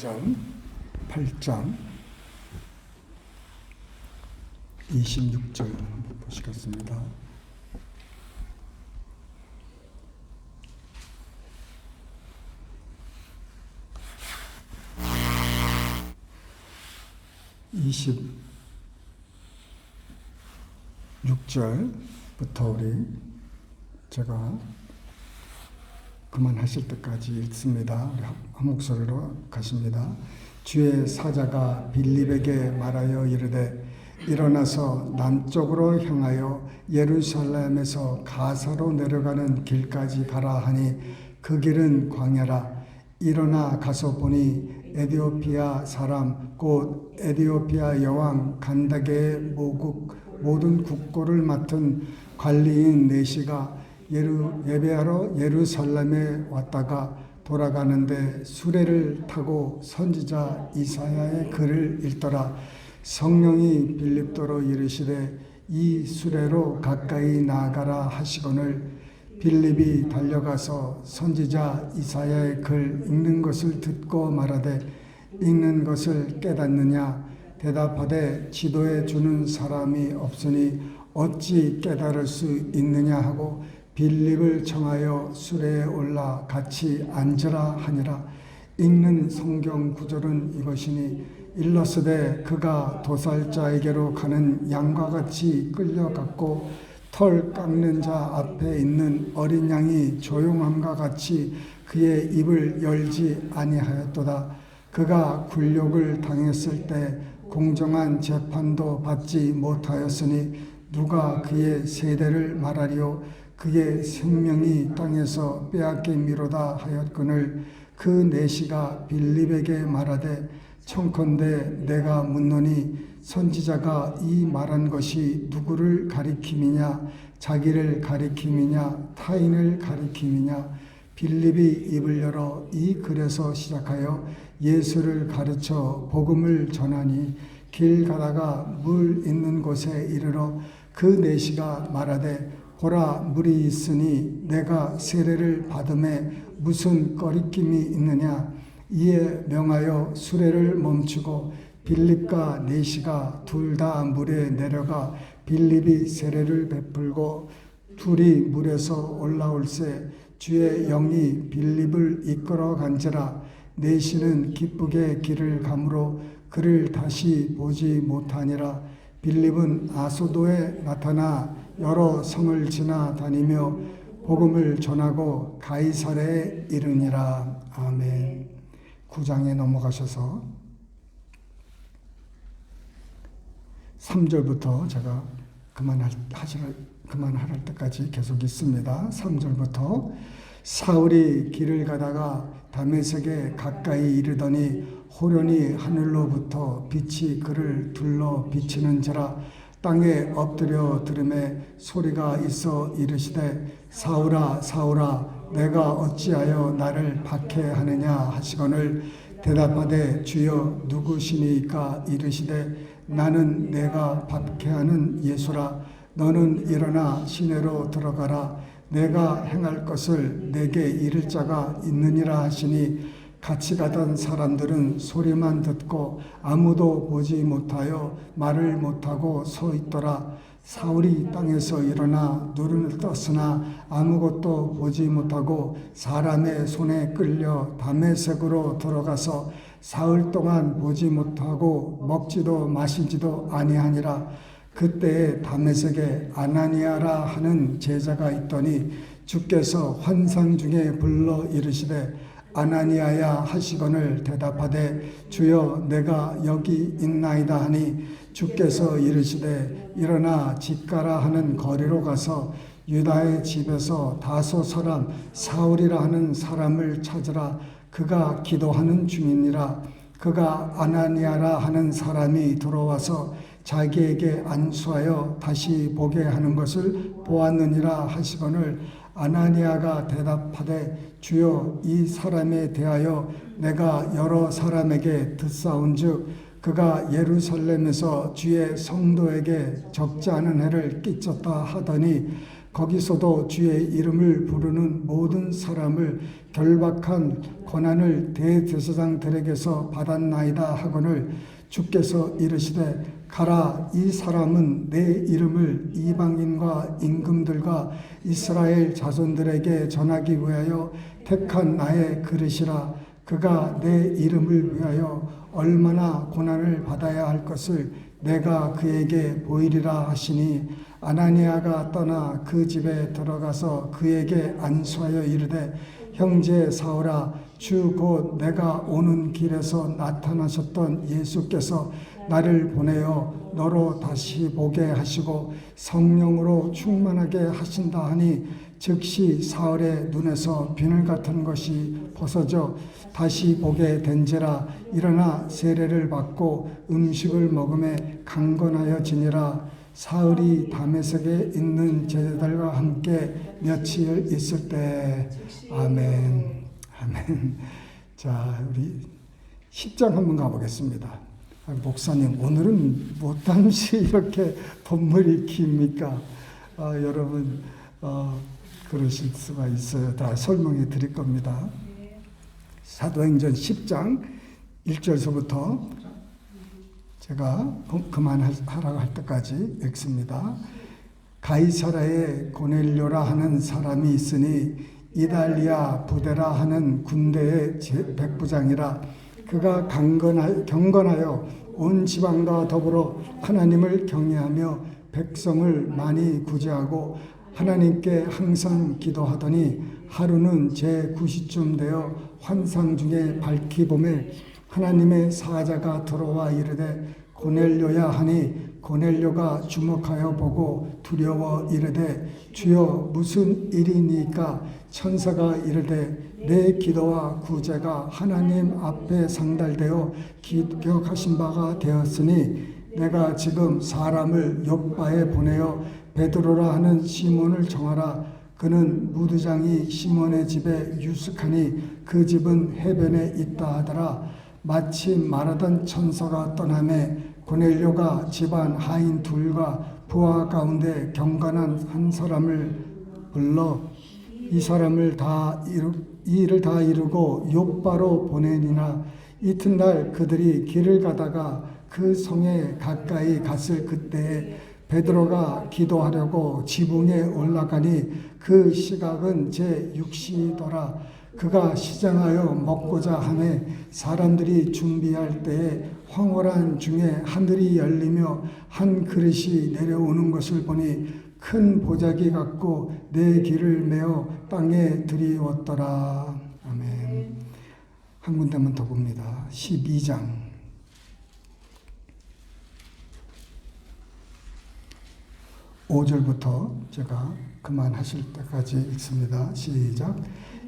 8장 26절 한번 보시겠습니다. (26절부터) 우리 제가 그만하실 때까지 읽습니다. 우리 한 목소리로 가십니다. 주의 사자가 빌립에게 말하여 이르되 일어나서 남쪽으로 향하여 예루살렘에서 가사로 내려가는 길까지 가라 하니 그 길은 광야라. 일어나 가서 보니 에디오피아 사람 곧 에디오피아 여왕 간다게의 모든 국고를 맡은 관리인 네시가 예배하러 예루살렘에 왔다가 돌아가는데 수레를 타고 선지자 이사야의 글을 읽더라. 성령이 빌립도로 이르시되 이 수레로 가까이 나아가라 하시거늘 빌립이 달려가서 선지자 이사야의 글 읽는 것을 듣고 말하되 읽는 것을 깨닫느냐 대답하되 지도해 주는 사람이 없으니 어찌 깨달을 수 있느냐 하고 빌립을 청하여 수레에 올라 같이 앉으라 하니라. 읽는 성경 구절은 이것이니 일러스되 그가 도살자에게로 가는 양과 같이 끌려갔고 털 깎는 자 앞에 있는 어린 양이 조용함과 같이 그의 입을 열지 아니하였도다. 그가 굴욕을 당했을 때 공정한 재판도 받지 못하였으니 누가 그의 세대를 말하리요. 그의 생명이 땅에서 빼앗김이로다 하였거늘 그 내시가 빌립에게 말하되 청컨대 내가 묻노니 선지자가 이 말한 것이 누구를 가리킴이냐 자기를 가리킴이냐 타인을 가리킴이냐. 빌립이 입을 열어 이 글에서 시작하여 예수를 가르쳐 복음을 전하니 길 가다가 물 있는 곳에 이르러 그 내시가 말하되 보라 물이 있으니 내가 세례를 받음에 무슨 꺼리낌이 있느냐. 이에 명하여 수레를 멈추고 빌립과 네시가 둘 다 물에 내려가 빌립이 세례를 베풀고 둘이 물에서 올라올새 주의 영이 빌립을 이끌어 간지라. 네시는 기쁘게 길을 가므로 그를 다시 보지 못하니라. 빌립은 아소도에 나타나 여러 성을 지나 다니며 복음을 전하고 가이사랴에 이르니라. 아멘. 9장에 넘어가셔서 3절부터 제가 그만할 때까지 계속 있습니다. 3절부터 사울이 길을 가다가 다메섹에 가까이 이르더니 호련히 하늘로부터 빛이 그를 둘러 비치는지라. 땅에 엎드려 들음에 소리가 있어 이르시되 사울아 사울아 내가 어찌하여 나를 박해하느냐 하시거늘 대답하되 주여 누구시니까 이르시되 나는 내가 박해하는 예수라. 너는 일어나 시내로 들어가라. 내가 행할 것을 내게 이를 자가 있느니라 하시니 같이 가던 사람들은 소리만 듣고 아무도 보지 못하여 말을 못하고 서 있더라. 사울이 땅에서 일어나 눈을 떴으나 아무것도 보지 못하고 사람의 손에 끌려 다메섹으로 들어가서 사흘 동안 보지 못하고 먹지도 마시지도 아니하니라. 그때에 다메섹에 아나니아라 하는 제자가 있더니 주께서 환상 중에 불러 이르시되 아나니아야 하시거늘 대답하되 주여 내가 여기 있나이다 하니 주께서 이르시되 일어나 집 가라 하는 거리로 가서 유다의 집에서 다소 사람 사울이라 하는 사람을 찾으라. 그가 기도하는 중이니라. 그가 아나니아라 하는 사람이 들어와서 자기에게 안수하여 다시 보게 하는 것을 보았느니라 하시거늘 아나니아가 대답하되 주여 이 사람에 대하여 내가 여러 사람에게 듣사온즉 그가 예루살렘에서 주의 성도에게 적지 않은 해를 끼쳤다 하더니 거기서도 주의 이름을 부르는 모든 사람을 결박한 권한을 대제사장들에게서 받았나이다 하거늘 주께서 이르시되 가라, 이 사람은 내 이름을 이방인과 임금들과 이스라엘 자손들에게 전하기 위하여 택한 나의 그릇이라. 그가 내 이름을 위하여 얼마나 고난을 받아야 할 것을 내가 그에게 보이리라 하시니 아나니아가 떠나 그 집에 들어가서 그에게 안수하여 이르되 형제 사울아, 주 곧 내가 오는 길에서 나타나셨던 예수께서 나를 보내어 너로 다시 보게 하시고 성령으로 충만하게 하신다 하니 즉시 사울의 눈에서 비늘 같은 것이 벗어져 다시 보게 된지라. 일어나 세례를 받고 음식을 먹음에 강건하여지니라. 사울이 다메섹에 있는 제자들과 함께 며칠 있을 때. 아멘. 아멘. 자, 우리 10장 한번 가보겠습니다. 목사님, 오늘은 못담시 이렇게 본문이 깁니까? 여러분 그러실 수가 있어요. 다 설명해 드릴 겁니다. 사도행전 10장 1절서부터 제가 그만하라고 할 때까지 읽습니다. 가이사라에 고넬료라 하는 사람이 있으니 이달리아 부데라 하는 군대의 백부장이라. 그가 경건하여 온 지방과 더불어 하나님을 경외하며 백성을 많이 구제하고 하나님께 항상 기도하더니 하루는 제9시쯤 되어 환상 중에 밝히 보매 하나님의 사자가 들어와 이르되 고넬료야 하니 고넬료가 주목하여 보고 두려워 이르되 주여 무슨 일이니까? 천사가 이르되 내 기도와 구제가 하나님 앞에 상달되어 기억하신 바가 되었으니 내가 지금 사람을 욥바에 보내어 베드로라 하는 시몬을 정하라. 그는 무두장이 시몬의 집에 유숙하니 그 집은 해변에 있다 하더라. 마침 말하던 천사가 떠나매 고넬료가 집안 하인 둘과 부하 가운데 경건한 한 사람을 불러 이 사람을 이 일을 다 이루고 욥바로 보내니라. 이튿날 그들이 길을 가다가 그 성에 가까이 갔을 그때에 베드로가 기도하려고 지붕에 올라가니 그 시각은 제6시더라. 그가 시장하여 먹고자 하매 사람들이 준비할 때에 황홀한 중에 하늘이 열리며 한 그릇이 내려오는 것을 보니 큰 보자기 같고 내 귀를 메어 땅에 들이웠더라. 아멘. 한 군데만 더 봅니다. 12장 5절부터 제가 그만하실 때까지 읽습니다. 시작.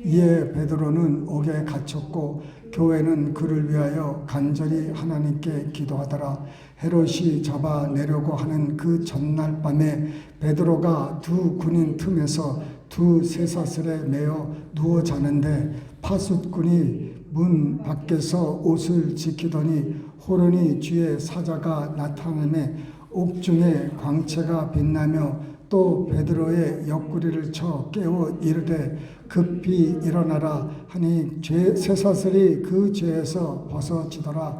이에 베드로는 옥에 갇혔고 교회는 그를 위하여 간절히 하나님께 기도하더라. 헤롯이 잡아내려고 하는 그 전날 밤에 베드로가 두 군인 틈에서 두 쇠사슬에 매어 누워 자는데 파숫꾼이 문 밖에서 옷을 지키더니 호련히 주의 사자가 나타나매 옥중에 광채가 빛나며 또 베드로의 옆구리를 쳐 깨워 이르되 급히 일어나라 하니 쇠사슬이 그 죄에서 벗어지더라.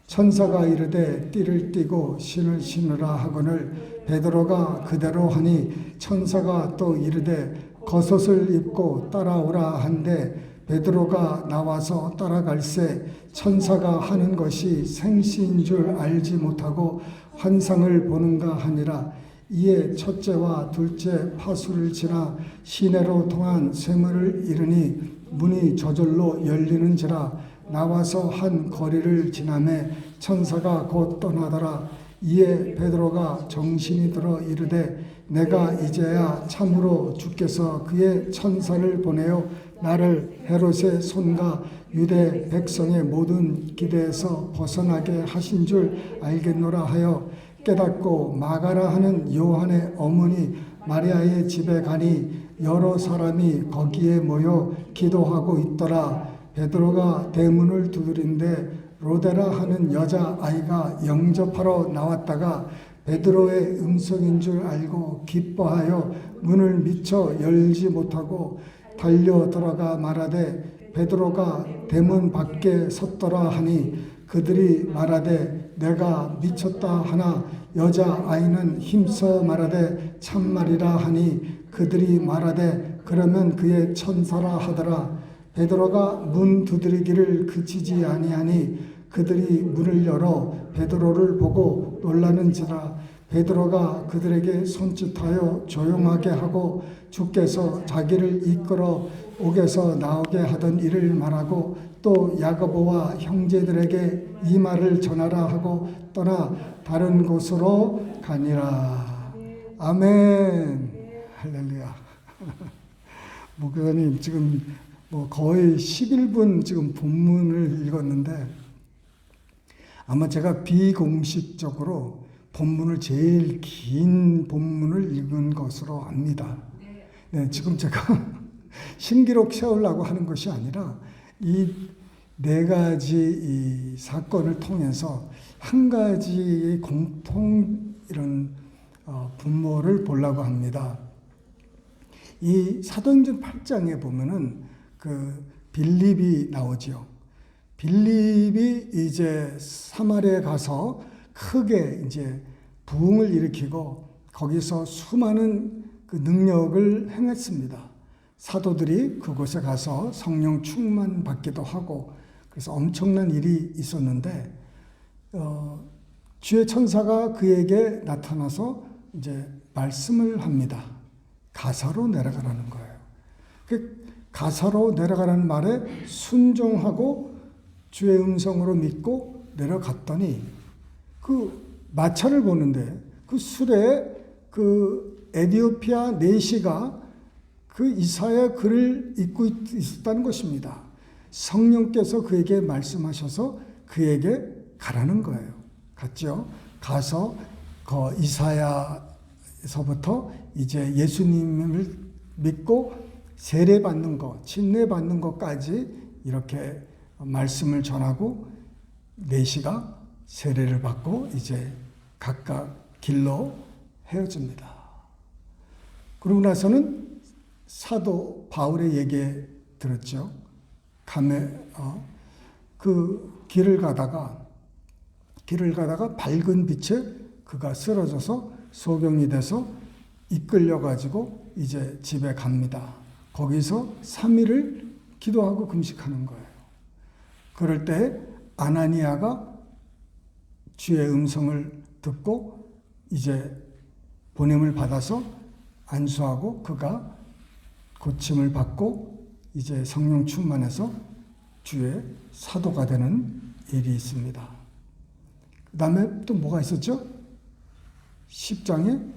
천사가 이르되 띠를 띠고 신을 신으라 하거늘 베드로가 그대로 하니 천사가 또 이르되 겉옷을 입고 따라오라 한데 베드로가 나와서 따라갈새 천사가 하는 것이 생시인 줄 알지 못하고 환상을 보는가 하니라. 이에 첫째와 둘째 파수를 지나 시내로 통한 쇠문을 이르니 문이 저절로 열리는지라. 나와서 한 거리를 지나매 천사가 곧 떠나더라. 이에 베드로가 정신이 들어 이르되 내가 이제야 참으로 주께서 그의 천사를 보내어 나를 헤롯의 손과 유대 백성의 모든 기대에서 벗어나게 하신 줄 알겠노라 하여 깨닫고 마가라 하는 요한의 어머니 마리아의 집에 가니 여러 사람이 거기에 모여 기도하고 있더라. 베드로가 대문을 두드린데 로데라 하는 여자 아이가 영접하러 나왔다가 베드로의 음성인 줄 알고 기뻐하여 문을 미처 열지 못하고 달려 들어가 말하되 베드로가 대문 밖에 섰더라 하니 그들이 말하되 내가 미쳤다 하나 여자아이는 힘써 말하되 참말이라 하니 그들이 말하되 그러면 그의 천사라 하더라. 베드로가 문 두드리기를 그치지 아니하니 그들이 문을 열어 베드로를 보고 놀라는지라. 베드로가 그들에게 손짓하여 조용하게 하고 주께서 자기를 이끌어 옥에서 나오게 하던 일을 말하고 또 야고보와 형제들에게 이 말을 전하라 하고 떠나 다른 곳으로 가니라. 아멘. 할렐루야. 목사님 지금 거의 11분 지금 본문을 읽었는데 아마 제가 비공식적으로 본문을 제일 긴 본문을 읽은 것으로 압니다. 네, 지금 제가 신기록 세우려고 하는 것이 아니라 이 네 가지 이 사건을 통해서 한 가지 공통 이런 분모를 보려고 합니다. 이 사도행전 8장에 보면은 그 빌립이 나오죠. 빌립이 이제 사마리아에 가서 크게 이제 부흥을 일으키고 거기서 수많은 그 능력을 행했습니다. 사도들이 그곳에 가서 성령 충만 받기도 하고 그래서 엄청난 일이 있었는데 주의 천사가 그에게 나타나서 이제 말씀을 합니다. 가사로 내려가라는 거예요. 그 가사로 내려가라는 말에 순종하고 주의 음성으로 믿고 내려갔더니 그 마차를 보는데 그 술에 그 에디오피아 내시가 그 이사야 글을 읽고 있었다는 것입니다. 성령께서 그에게 말씀하셔서 그에게 가라는 거예요. 갔죠. 가서 그 이사야서부터 이제 예수님을 믿고 세례받는 것, 침례받는 것까지 이렇게 말씀을 전하고 내시가 세례를 받고 이제 각각 길로 헤어집니다. 그러고 나서는 사도 바울의 얘기 들었죠. 그 길을 가다가 밝은 빛에 그가 쓰러져서 소경이 돼서 이끌려가지고 이제 집에 갑니다. 거기서 3일을 기도하고 금식하는 거예요. 그럴 때 아나니아가 주의 음성을 듣고 이제 보냄을 받아서 안수하고 그가 고침을 받고 이제 성령 충만해서 주의 사도가 되는 일이 있습니다. 그 다음에 또 뭐가 있었죠? 10장에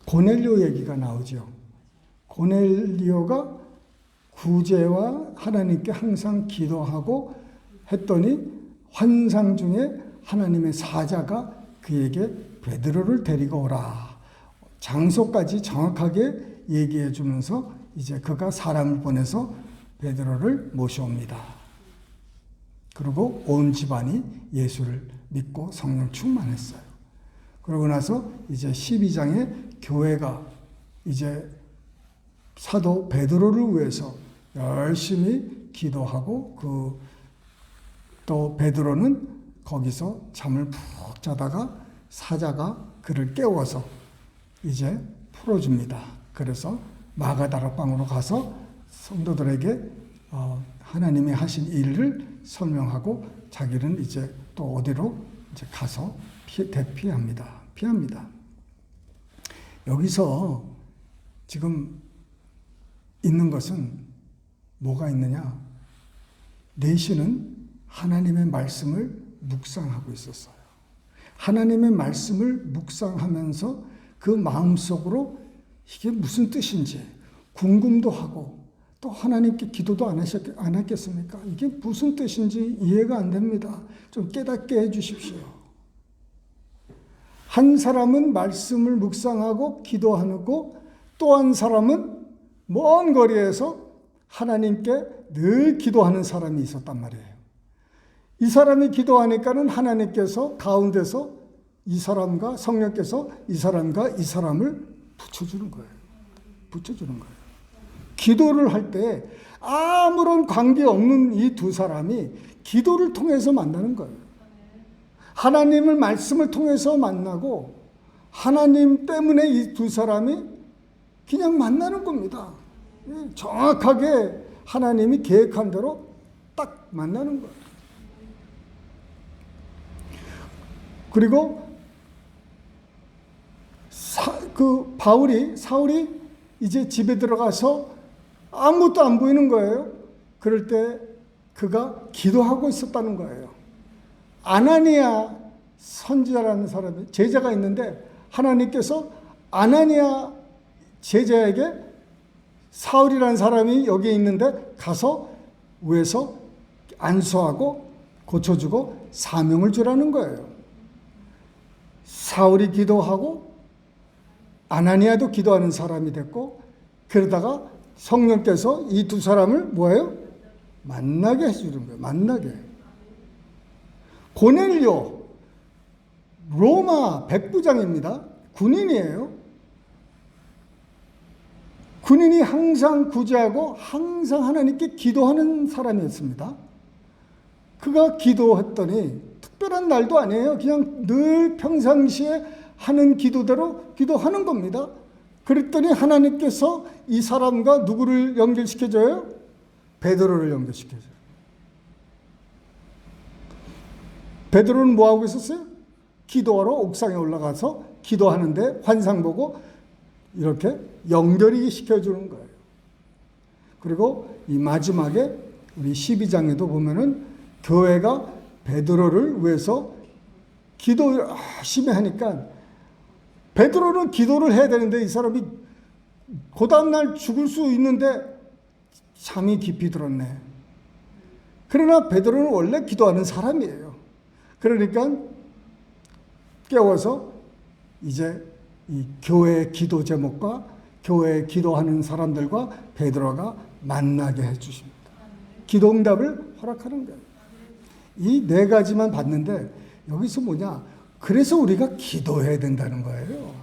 고넬료 얘기가 나오죠. 고넬료가 구제와 하나님께 항상 기도하고 했더니 환상 중에 하나님의 사자가 그에게 베드로를 데리고 오라. 장소까지 정확하게 얘기해 주면서 이제 그가 사람을 보내서 베드로를 모셔옵니다. 그리고 온 집안이 예수를 믿고 성령 충만했어요. 그러고 나서 이제 12장에 교회가 이제 사도 베드로를 위해서 열심히 기도하고 또 베드로는 거기서 잠을 푹 자다가 사자가 그를 깨워서 이제 풀어줍니다. 그래서 마가다라 방으로 가서 성도들에게 하나님이 하신 일을 설명하고 자기는 이제 또 어디로 이제 가서 피합니다. 여기서 지금 있는 것은 뭐가 있느냐? 내시는 하나님의 말씀을 묵상하고 있었어요. 하나님의 말씀을 묵상하면서 그 마음속으로 이게 무슨 뜻인지 궁금도 하고 또 하나님께 기도도 안 했겠습니까? 이게 무슨 뜻인지 이해가 안 됩니다. 좀 깨닫게 해 주십시오. 한 사람은 말씀을 묵상하고 기도하고 또 한 사람은 먼 거리에서 하나님께 늘 기도하는 사람이 있었단 말이에요. 이 사람이 기도하니까는 하나님께서 가운데서 이 사람과 성령께서 이 사람과 이 사람을 붙여주는 거예요. 붙여주는 거예요. 기도를 할 때 아무런 관계없는 이 두 사람이 기도를 통해서 만나는 거예요. 하나님을 말씀을 통해서 만나고 하나님 때문에 이 두 사람이 그냥 만나는 겁니다. 정확하게 하나님이 계획한 대로 딱 만나는 거예요. 그리고 사울이 이제 집에 들어가서 아무것도 안 보이는 거예요. 그럴 때 그가 기도하고 있었다는 거예요. 아나니아 선지자라는 사람이 제자가 있는데 하나님께서 아나니아 제자에게 사울이라는 사람이 여기 있는데 가서 위에서 안수하고 고쳐주고 사명을 주라는 거예요. 사울이 기도하고 아나니아도 기도하는 사람이 됐고, 그러다가 성령께서 이 두 사람을 뭐예요? 만나게 해주는 거예요. 만나게. 고넬료 로마 백부장입니다. 군인이에요. 군인이 항상 구제하고 항상 하나님께 기도하는 사람이었습니다. 그가 기도했더니 특별한 날도 아니에요. 그냥 늘 평상시에 하는 기도대로 기도하는 겁니다. 그랬더니 하나님께서 이 사람과 누구를 연결시켜줘요? 베드로를 연결시켜줘요. 베드로는 뭐하고 있었어요? 기도하러 옥상에 올라가서 기도하는데 환상 보고 이렇게 연결이 시켜주는 거예요. 그리고 이 마지막에 우리 12장에도 보면은 교회가 베드로를 위해서 기도 열심히 하니까 베드로는 기도를 해야 되는데 이 사람이 그 다음날 죽을 수 있는데 잠이 깊이 들었네. 그러나 베드로는 원래 기도하는 사람이에요. 그러니까 깨워서 이제 이 교회 기도 제목과 교회 기도하는 사람들과 베드로가 만나게 해주십니다. 기도 응답을 허락하는 거예요. 이 네 가지만 봤는데 여기서 뭐냐? 그래서 우리가 기도해야 된다는 거예요.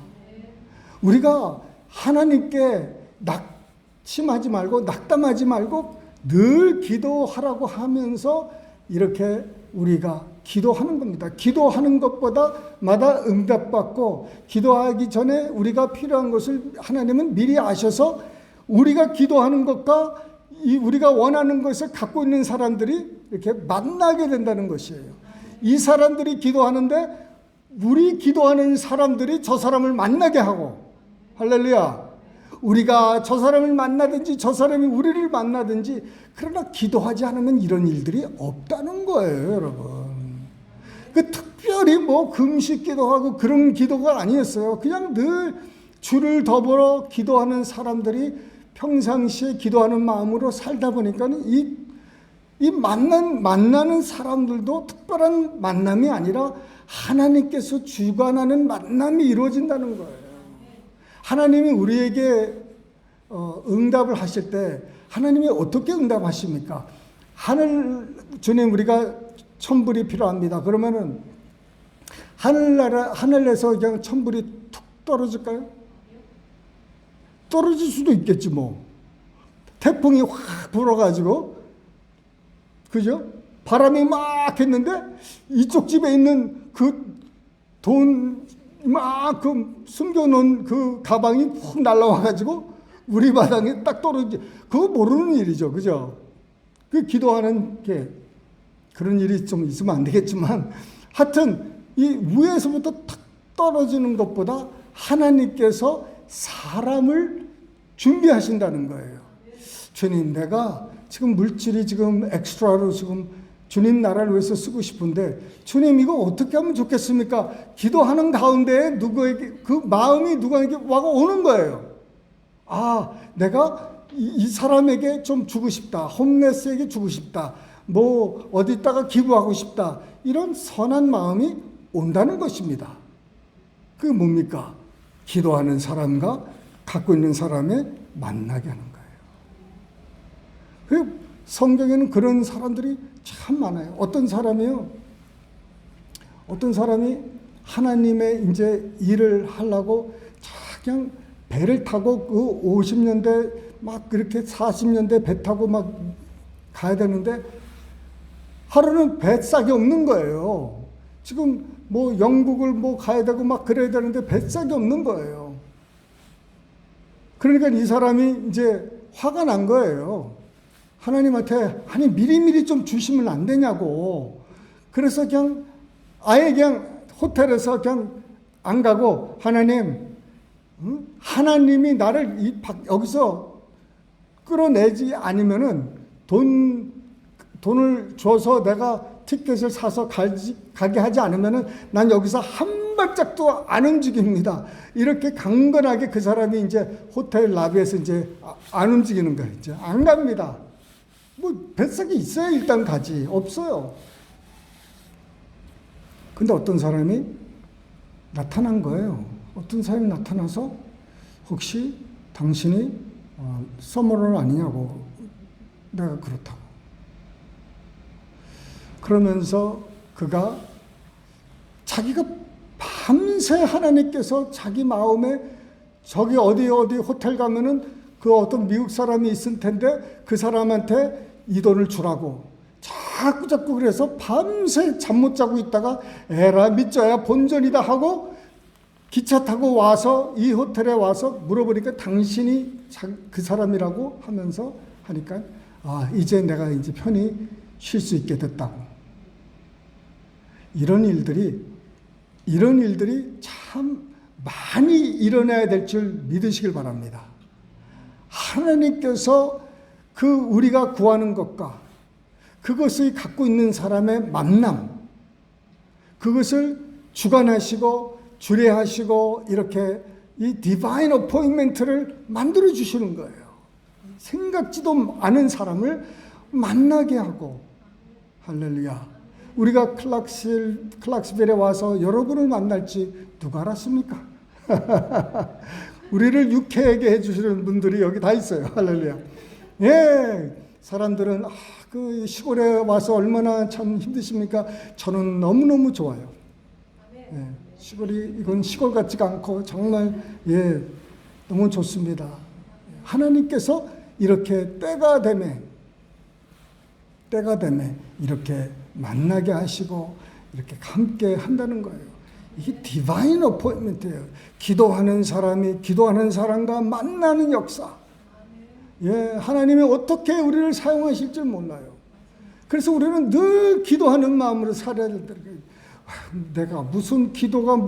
우리가 하나님께 낙심하지 말고 낙담하지 말고 늘 기도하라고 하면서 이렇게 우리가 기도하는 겁니다. 기도하는 것보다 마다 응답받고 기도하기 전에 우리가 필요한 것을 하나님은 미리 아셔서 우리가 기도하는 것과 우리가 원하는 것을 갖고 있는 사람들이 이렇게 만나게 된다는 것이에요. 이 사람들이 기도하는데 우리 기도하는 사람들이 저 사람을 만나게 하고, 할렐루야. 우리가 저 사람을 만나든지 저 사람이 우리를 만나든지, 그러나 기도하지 않으면 이런 일들이 없다는 거예요, 여러분. 특별히 뭐 금식 기도하고 그런 기도가 아니었어요. 그냥 늘 주를 더불어 기도하는 사람들이 평상시에 기도하는 마음으로 살다 보니까 이 만나는 사람들도 특별한 만남이 아니라 하나님께서 주관하는 만남이 이루어진다는 거예요. 하나님이 우리에게 응답을 하실 때 하나님이 어떻게 응답하십니까? 주님 우리가 천불이 필요합니다. 그러면은 하늘에서 그냥 천불이 툭 떨어질까요? 떨어질 수도 있겠지 뭐. 태풍이 확 불어가지고, 그죠? 바람이 막 했는데 이쪽 집에 있는 그 돈 이만큼 숨겨놓은 그 가방이 푹 날라와가지고 우리 마당에 딱 떨어지지. 그거 모르는 일이죠, 그죠? 그 기도하는 게 그런 일이 좀 있으면 안 되겠지만, 하여튼 이 위에서부터 탁 떨어지는 것보다 하나님께서 사람을 준비하신다는 거예요. 주님, 내가 지금 물질이 지금 엑스트라로 지금 주님 나라를 위해서 쓰고 싶은데 주님 이거 어떻게 하면 좋겠습니까? 기도하는 가운데 누구에게 그 마음이 누구에게 와가 오는 거예요. 아, 내가 이 사람에게 좀 주고 싶다. 홈레스에게 주고 싶다. 뭐 어디다가 기부하고 싶다. 이런 선한 마음이 온다는 것입니다. 그게 뭡니까? 기도하는 사람과 갖고 있는 사람의 만나게 하는 거예요. 성경에는 그런 사람들이 참 많아요. 어떤 사람이 하나님의 이제 일을 하려고 그냥 배를 타고 그 50년대 막 그렇게 40년대 배 타고 막 가야 되는데 하루는 뱃삭이 없는 거예요. 지금 뭐 영국을 뭐 가야 되고 막 그래야 되는데 뱃삭이 없는 거예요. 그러니까 이 사람이 이제 화가 난 거예요. 하나님한테 아니 미리미리 좀 주시면 안 되냐고. 그래서 그냥 아예 그냥 호텔에서 그냥 안 가고 하나님이 나를 여기서 끌어내지 않으면은 돈을 줘서 내가 티켓을 사서 가게 하지 않으면은 난 여기서 한 발짝도 안 움직입니다. 이렇게 강건하게 그 사람이 이제 호텔 라비에서 이제 안 움직이는 거예요. 이제 안 갑니다. 뭐 뱃삭이 있어야 일단 가지. 없어요. 근데 어떤 사람이 나타난 거예요. 어떤 사람이 나타나서 혹시 당신이 서머럴 아니냐고. 내가 그렇다고. 그러면서 그가 자기가 밤새 하나님께서 자기 마음에 저기 어디 호텔 가면은 그 어떤 미국 사람이 있을 텐데 그 사람한테 이 돈을 주라고 자꾸 그래서 밤새 잠 못 자고 있다가 에라 믿져야 본전이다 하고 기차 타고 와서 이 호텔에 와서 물어보니까 당신이 그 사람이라고 하면서 하니까 이제 내가 이제 편히 쉴 수 있게 됐다고. 이런 일들이 참 많이 일어나야 될 줄 믿으시길 바랍니다. 하나님께서 그 우리가 구하는 것과 그것을 갖고 있는 사람의 만남, 그것을 주관하시고 주례하시고 이렇게 이 디바인 어포인먼트를 만들어 주시는 거예요. 생각지도 않은 사람을 만나게 하고. 할렐루야. 우리가 클락스빌에 와서 여러분을 만날지 누가 알았습니까? 우리를 유쾌하게 해주시는 분들이 여기 다 있어요. 할렐루야. 예, 사람들은 그 시골에 와서 얼마나 참 힘드십니까? 저는 너무너무 좋아요. 예, 이건 시골 같지가 않고 정말 너무 좋습니다. 하나님께서 이렇게 때가 되면 이렇게 만나게 하시고 이렇게 함께 한다는 거예요. 이게 디바인 어포인먼트예요. 기도하는 사람과 만나는 역사. 하나님이 어떻게 우리를 사용하실 줄 몰라요. 그래서 우리는 늘 기도하는 마음으로 살아야 된다. 내가 무슨 기도가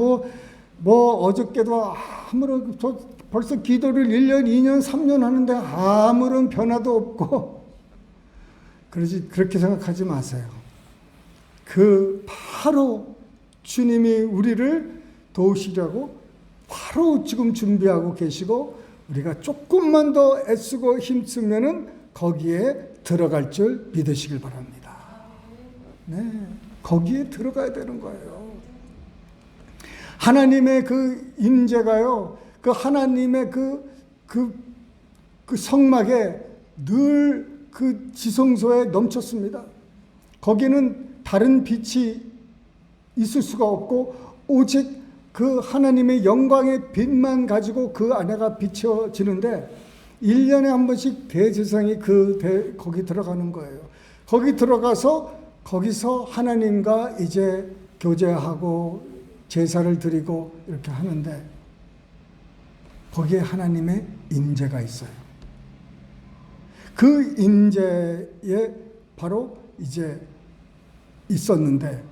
어저께도 벌써 기도를 1년, 2년, 3년 하는데 아무런 변화도 없고 그렇게 생각하지 마세요. 바로 주님이 우리를 도우시려고 바로 지금 준비하고 계시고 우리가 조금만 더 애쓰고 힘쓰면은 거기에 들어갈 줄 믿으시길 바랍니다. 네, 거기에 들어가야 되는 거예요. 하나님의 그 임재가요, 그 하나님의 그 성막에 늘 그 지성소에 넘쳤습니다. 거기는 다른 빛이 있을 수가 없고 오직 그 하나님의 영광의 빛만 가지고 그 안에가 비춰지는데 1년에 한 번씩 대제사장이 거기 들어가는 거예요. 거기 들어가서 거기서 하나님과 이제 교제하고 제사를 드리고 이렇게 하는데 거기에 하나님의 임재가 있어요. 그 임재에 바로 이제 있었는데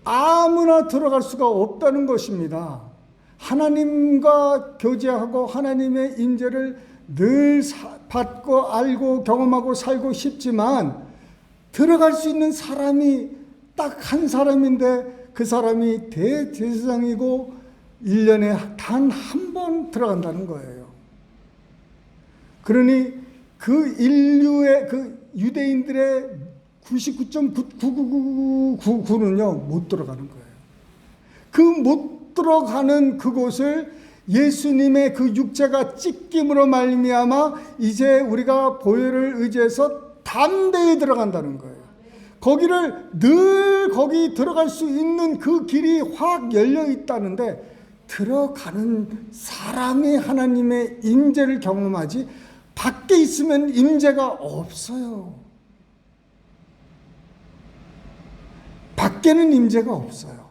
아무나 들어갈 수가 없다는 것입니다. 하나님과 교제하고 하나님의 임재를 늘 받고 알고 경험하고 살고 싶지만 들어갈 수 있는 사람이 딱 한 사람인데 그 사람이 대제사장이고 1년에 단 한 번 들어간다는 거예요. 그러니 그 인류의 그 유대인들의 99.9999%는요 못 들어가는 거예요. 그 못 들어가는 그곳을 예수님의 그 육체가 찢김으로 말미암아 이제 우리가 보혈을 의지해서 담대히 들어간다는 거예요. 거기를 늘 거기 들어갈 수 있는 그 길이 확 열려 있다는데 들어가는 사람이 하나님의 임재를 경험하지 밖에 있으면 임재가 없어요. 밖에는 임재가 없어요.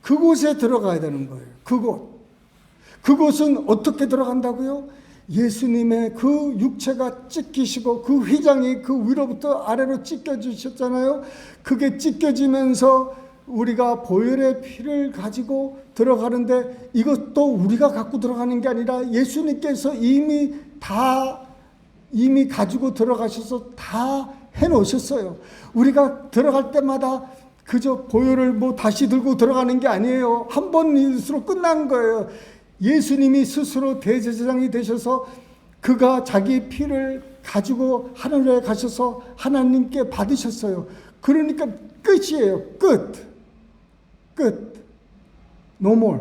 그곳에 들어가야 되는 거예요. 그곳은 어떻게 들어간다고요? 예수님의 그 육체가 찢기시고 그 휘장이 그 위로부터 아래로 찢겨지셨잖아요. 그게 찢겨지면서 우리가 보혈의 피를 가지고 들어가는데 이것도 우리가 갖고 들어가는 게 아니라 예수님께서 이미 가지고 들어가셔서 다 해놓으셨어요. 우리가 들어갈 때마다 그저 보혈을 다시 들고 들어가는 게 아니에요. 한 번으로 끝난 거예요. 예수님이 스스로 대제사장이 되셔서 그가 자기 피를 가지고 하늘에 가셔서 하나님께 받으셨어요. 그러니까 끝이에요. 끝. No more.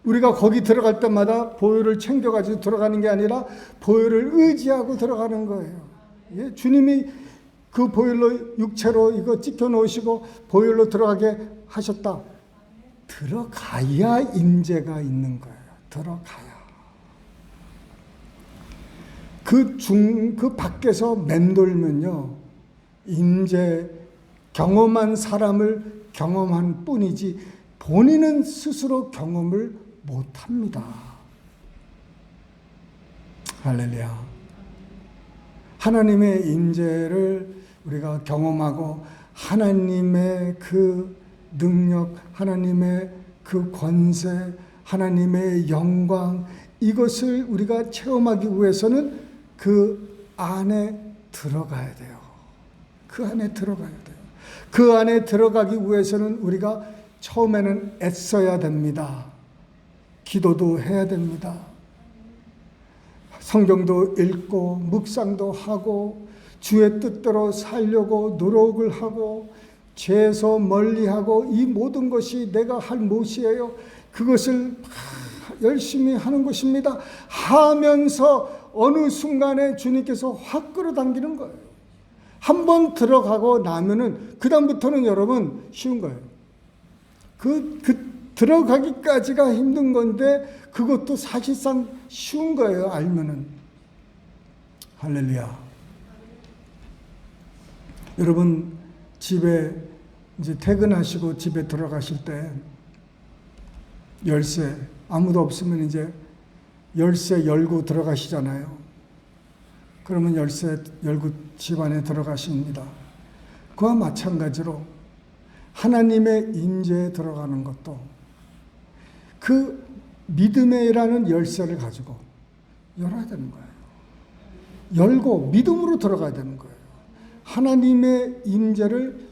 우리가 거기 들어갈 때마다 보혈을 챙겨가지고 들어가는 게 아니라 보혈을 의지하고 들어가는 거예요. 예? 주님이 그 보혈로 육체로 이거 찍혀 놓으시고 보혈로 들어가게 하셨다. 들어가야 임재가 있는 거예요. 들어가야. 그 밖에서 맴돌면요, 임재 경험한 사람을 경험한 뿐이지 본인은 스스로 경험을 못합니다. 할렐루야. 하나님의 임재를 우리가 경험하고 하나님의 그 능력, 하나님의 그 권세, 하나님의 영광, 이것을 우리가 체험하기 위해서는 그 안에 들어가야 돼요. 그 안에 들어가야 돼요. 그 안에 들어가기 위해서는 우리가 처음에는 애써야 됩니다. 기도도 해야 됩니다. 성경도 읽고 묵상도 하고 주의 뜻대로 살려고 노력을 하고 죄에서 멀리하고 이 모든 것이 내가 할 몫이에요. 그것을 열심히 하는 것입니다. 하면서 어느 순간에 주님께서 확 끌어당기는 거예요. 한번 들어가고 나면은 그 다음부터는 여러분 쉬운 거예요. 들어가기까지가 힘든 건데 그것도 사실상 쉬운 거예요. 알면은. 할렐루야. 여러분 집에 이제 퇴근하시고 집에 들어가실 때 열쇠 아무도 없으면 이제 열쇠 열고 들어가시잖아요. 그러면 열쇠 열고 집 안에 들어가십니다. 그와 마찬가지로 하나님의 임재에 들어가는 것도 그 믿음이라는 열쇠를 가지고 열어야 되는 거예요. 열고 믿음으로 들어가야 되는 거예요. 하나님의 임재를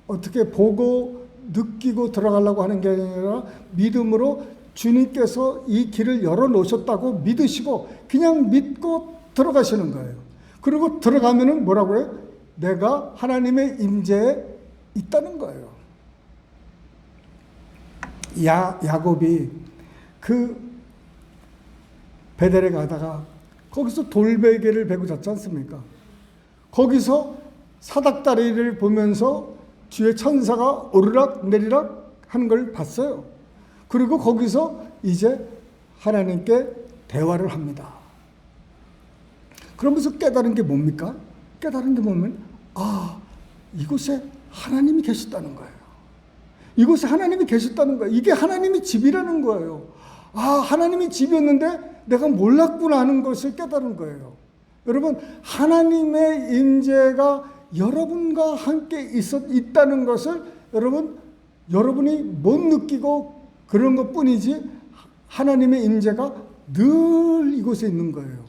어떻게 보고 느끼고 들어가려고 하는 게 아니라 믿음으로 주님께서 이 길을 열어놓으셨다고 믿으시고 그냥 믿고 들어가시는 거예요. 그리고 들어가면은 뭐라고 해요? 내가 하나님의 임재에 있다는 거예요. 야곱이 그 베델에 가다가 거기서 돌베개를 베고 잤지 않습니까? 거기서 사닥다리를 보면서 뒤에 천사가 오르락 내리락 하는 걸 봤어요. 그리고 거기서 이제 하나님께 대화를 합니다. 그러면서 깨달은 게 뭡니까? 깨달은 게 뭐냐면 이곳에 하나님이 계셨다는 거예요. 이곳에 하나님이 계셨다는 거예요. 이게 하나님의 집이라는 거예요. 하나님이 집이었는데 내가 몰랐구나 하는 것을 깨달은 거예요. 여러분, 하나님의 임재가 여러분과 함께 있다는 것을 여러분이 못 느끼고 그런 것 뿐이지 하나님의 임재가 늘 이곳에 있는 거예요.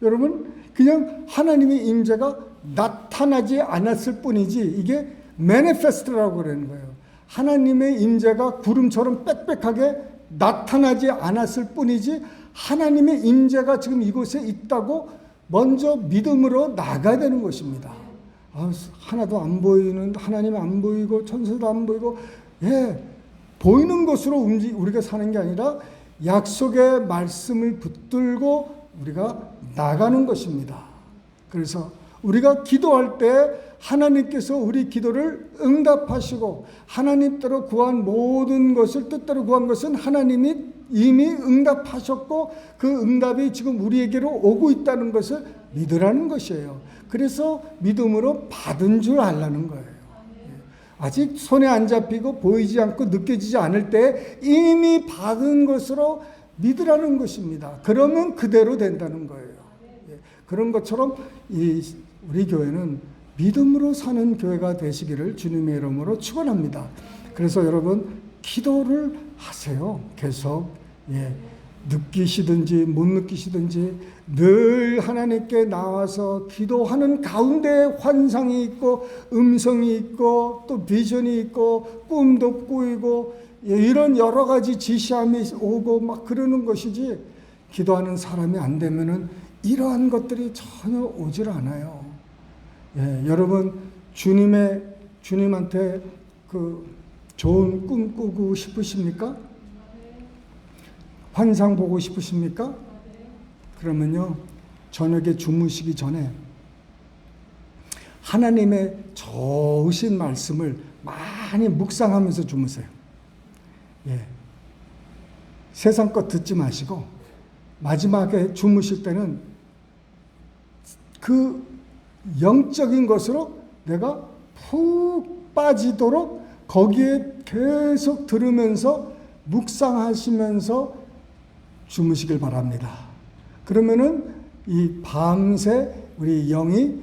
여러분, 그냥 하나님의 임재가 나타나지 않았을 뿐이지 이게 매니페스트라고 그러는 거예요. 하나님의 임재가 구름처럼 빽빽하게 나타나지 않았을 뿐이지 하나님의 임재가 지금 이곳에 있다고 먼저 믿음으로 나가야 되는 것입니다. 하나도 안 보이는 하나님 안 보이고 천사도 안 보이고 보이는 것으로 우리가 사는 게 아니라 약속의 말씀을 붙들고 우리가 나가는 것입니다. 그래서 우리가 기도할 때 하나님께서 우리 기도를 응답하시고 하나님대로 구한 모든 것을 뜻대로 구한 것은 하나님이 이미 응답하셨고 그 응답이 지금 우리에게로 오고 있다는 것을 믿으라는 것이에요. 그래서 믿음으로 받은 줄 알라는 거예요. 아직 손에 안 잡히고 보이지 않고 느껴지지 않을 때 이미 받은 것으로 믿으라는 것입니다. 그러면 그대로 된다는 거예요. 그런 것처럼 우리 교회는 믿음으로 사는 교회가 되시기를 주님의 이름으로 축원합니다. 그래서 여러분 기도를 하세요. 계속 느끼시든지 못 느끼시든지 늘 하나님께 나와서 기도하는 가운데 환상이 있고 음성이 있고 또 비전이 있고 꿈도 꾸이고 이런 여러 가지 지시함이 오고 막 그러는 것이지, 기도하는 사람이 안 되면은 이러한 것들이 전혀 오질 않아요. 여러분 주님한테 그 좋은 꿈 꾸고 싶으십니까? 환상 보고 싶으십니까? 그러면요, 저녁에 주무시기 전에 하나님의 좋으신 말씀을 많이 묵상하면서 주무세요. 세상 것 듣지 마시고 마지막에 주무실 때는 그 영적인 것으로 내가 푹 빠지도록 거기에 계속 들으면서 묵상하시면서 주무시길 바랍니다. 그러면은 이 밤새 우리 영이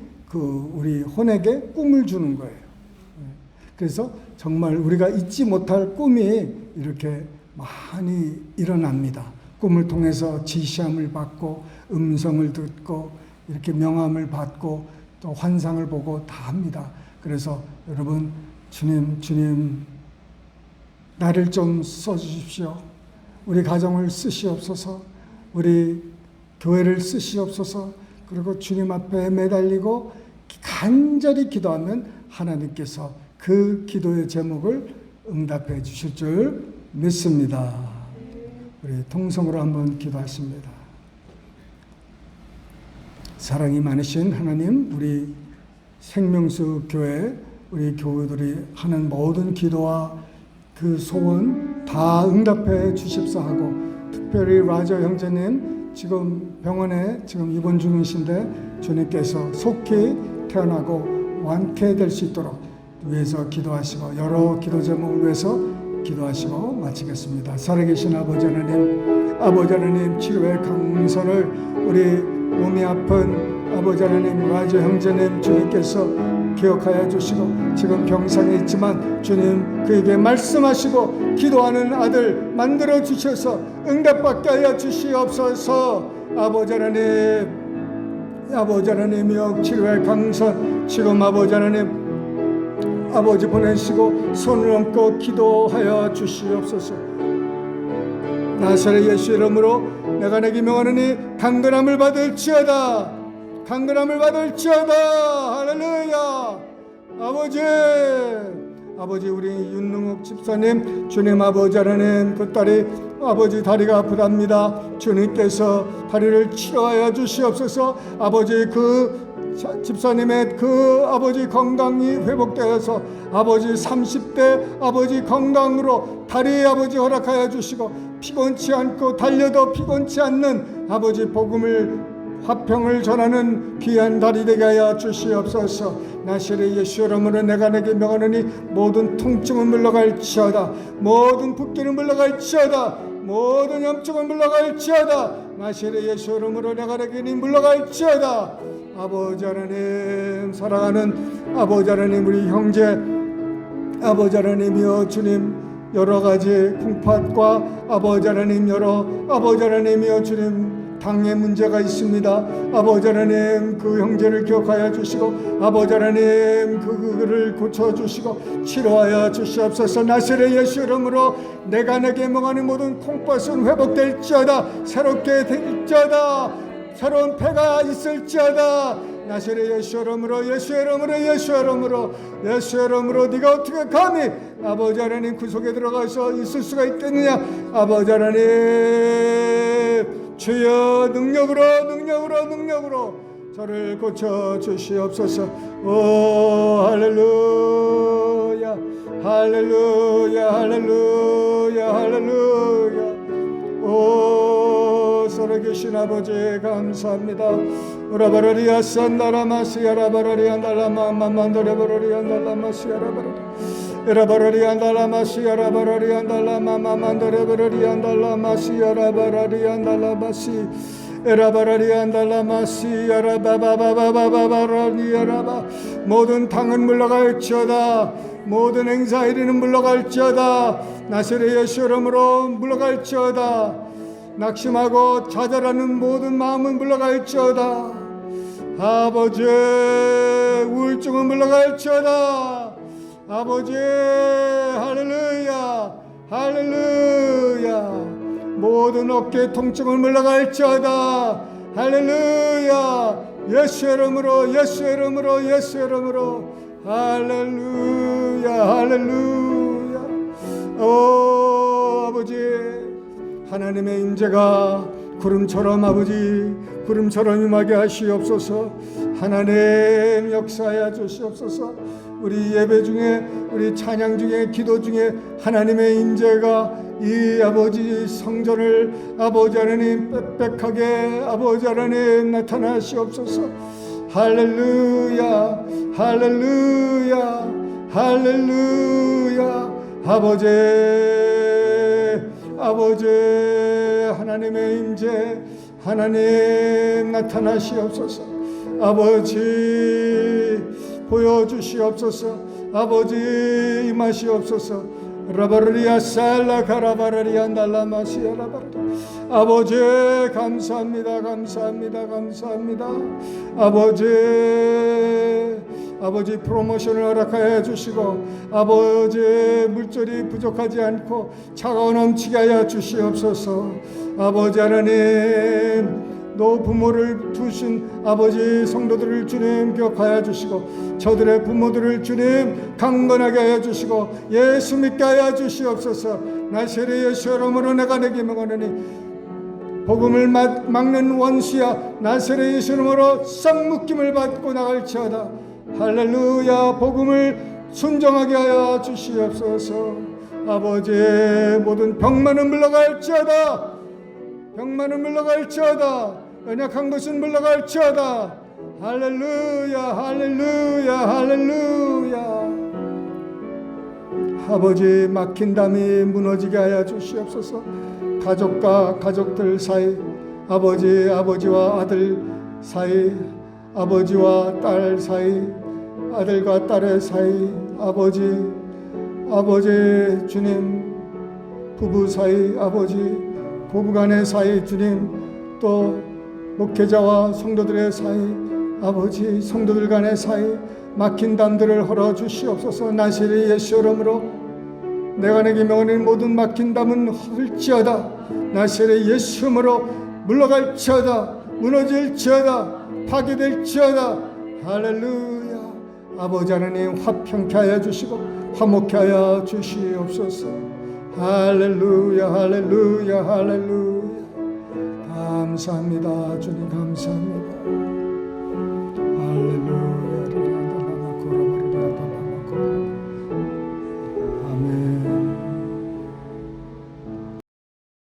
우리 혼에게 꿈을 주는 거예요. 그래서 정말 우리가 잊지 못할 꿈이 이렇게 많이 일어납니다. 꿈을 통해서 지시함을 받고 음성을 듣고 이렇게 명함을 받고 또 환상을 보고 다 합니다. 그래서 여러분 주님 나를 좀 써주십시오. 우리 가정을 쓰시옵소서. 우리 교회를 쓰시옵소서. 그리고 주님 앞에 매달리고 간절히 기도하면 하나님께서 그 기도의 제목을 응답해 주실 줄 믿습니다. 우리 통성으로 한번 기도하십니다. 사랑이 많으신 하나님, 우리 생명수 교회 우리 교우들이 하는 모든 기도와 그 소원 다 응답해 주십사 하고, 특별히 라저 형제님 지금 병원에 지금 입원 중이신데 주님께서 속히 태어나고 완쾌될 수 있도록 위해서 기도하시고 여러 기도 제목을 위해서 기도하시고 마치겠습니다. 살아계신 아버지 하나님 치료의 강선을 우리 몸이 아픈 아버지 하나님 라저 형제님 주님께서 기억하여 주시고 지금 병상에 있지만 주님 그에게 말씀하시고 기도하는 아들 만들어 주셔서 응답받게 하여 주시옵소서. 아버지 하나님이여 치료의 강선 지금 아버지 하나님 아버지 보내시고 손을 얹고 기도하여 주시옵소서. 나사렛 예수 이름으로 내가 내게 명하노니 강건함을 받을지어다. 할렐루야. 아버지 우리 윤능욱 집사님 주님 아버지 하나님 그 딸이 아버지 다리가 아프답니다. 주님께서 다리를 치료하여 주시옵소서. 아버지 그 집사님의 그 아버지 건강이 회복되어서 아버지 30대 아버지 건강으로 다리 아버지 허락하여 주시고 피곤치 않고 달려도 피곤치 않는 아버지 복음을 화평을 전하는 귀한 다리 되게 하여 주시옵소서. 나사렛 예수 이름으로 내가 내게 명하노니 모든 통증은 물러갈지어다. 모든 붓기는 물러갈지어다. 모든 염증은 물러갈지어다. 나사렛 예수 이름으로 내가 내게 물러갈지어다. 아버지 하나님 사랑하는 아버지 하나님 우리 형제 아버지 하나님이여 주님 여러 가지 풍파과 아버지 하나님이여 주님 당의 문제가 있습니다. 아버지 하나님 그 형제를 기억하여 주시고 아버지 하나님 그를 고쳐주시고 치료하여 주시옵소서. 나사렛 예수 이름으로 내가 내게 명하는 모든 콩팥은 회복될지어다. 새롭게 될지어다. 새로운 폐가 있을지어다. 나사렛 예수 이름으로 네가 어떻게 감히 아버지 하나님 그 속에 들어가서 있을 수가 있겠느냐. 아버지 하나님 주여 능력으로 저를 고쳐 주시옵소서. 오 할렐루야 할렐루야 할렐루야 할렐루야. 오 살아계신 아버지 감사합니다. 오라바라리아 산다라마시아 라바라리아 달라마만만도레바라리아 달라마시아 라바라리아 에라바라리아 달라마시아 라바라리아 달라마만만도레바라리아 달라마시아 라바라리아 달라마시 에라바라리아 달라마시아 라바바바바바바라리아 라바. 모든 탕은 물러갈지어다. 모든 앵사이리는 물러갈지어다. 나사렛 예수 이름으로 물러갈지어다. 낙심하고 좌절하는 모든 마음은 물러갈지어다. 아버지 우울증은 물러갈지어다. 아버지 할렐루야 할렐루야. 모든 어깨 통증을 물러갈지어다. 할렐루야. 예수 이름으로 예수 이름으로 예수 이름으로 할렐루야 할렐루야. 오 아버지 하나님의 임재가 구름처럼 아버지 구름처럼 임하게 하시옵소서. 하나님 역사하여 주시옵소서. 우리 예배 중에 우리 찬양 중에 기도 중에 하나님의 임재가 이 아버지 성전을 아버지 하나님 빽빽하게 아버지 하나님 나타나시옵소서. 할렐루야 할렐루야 할렐루야. 아버지 아버지 하나님의 임재 하나님 나타나시옵소서. 아버지 보여주시옵소서. 아버지 임하시옵소서. 라바르리아 살라 가라바르리아 달라마시아 라바르. 아버지 감사합니다 감사합니다 감사합니다. 아버지 프로모션을 허락하여 주시고 아버지 물질이 부족하지 않고 차가 넘치게 하여 주시옵소서. 아버지 하나님 노부모를 두신 아버지 성도들을 주님 기억하여 주시고 저들의 부모들을 주님 강건하게 하여 주시고 예수 믿게 하여 주시옵소서. 나사렛 예수 이름으로 내가 내게 명하노니 복음을 막는 원수야 나사렛 예수 이름으로 싹 묶임을 받고 나갈지어다. 할렐루야. 복음을 순종하게 하여 주시옵소서. 아버지 모든 병만은 물러갈지어다. 병만은 물러갈지어다. 연약한 것은 물러갈지어다. 할렐루야 할렐루야 할렐루야. 아버지 막힌 담이 무너지게 하여 주시옵소서. 가족과 가족들 사이 아버지와 아들 사이 아버지와 딸 사이 아들과 딸의 사이 아버지 주님 부부 사이 아버지 부부간의 사이 주님 또 목회자와 성도들의 사이 아버지 성도들 간의 사이 막힌 담들을 헐어 주시옵소서. 나사렛 예수 이름으로 내가 내게 명하는 모든 막힌 담은 헐지어다. 나사렛 예수 이름으로 물러갈지어다. 무너질지어다. 파괴될지어다. 할렐루야. 아버지 하나님 화평케 하여 주시고 화목케 하여 주시옵소서. 할렐루야 할렐루야 할렐루야. 감사합니다 주님 감사합니다.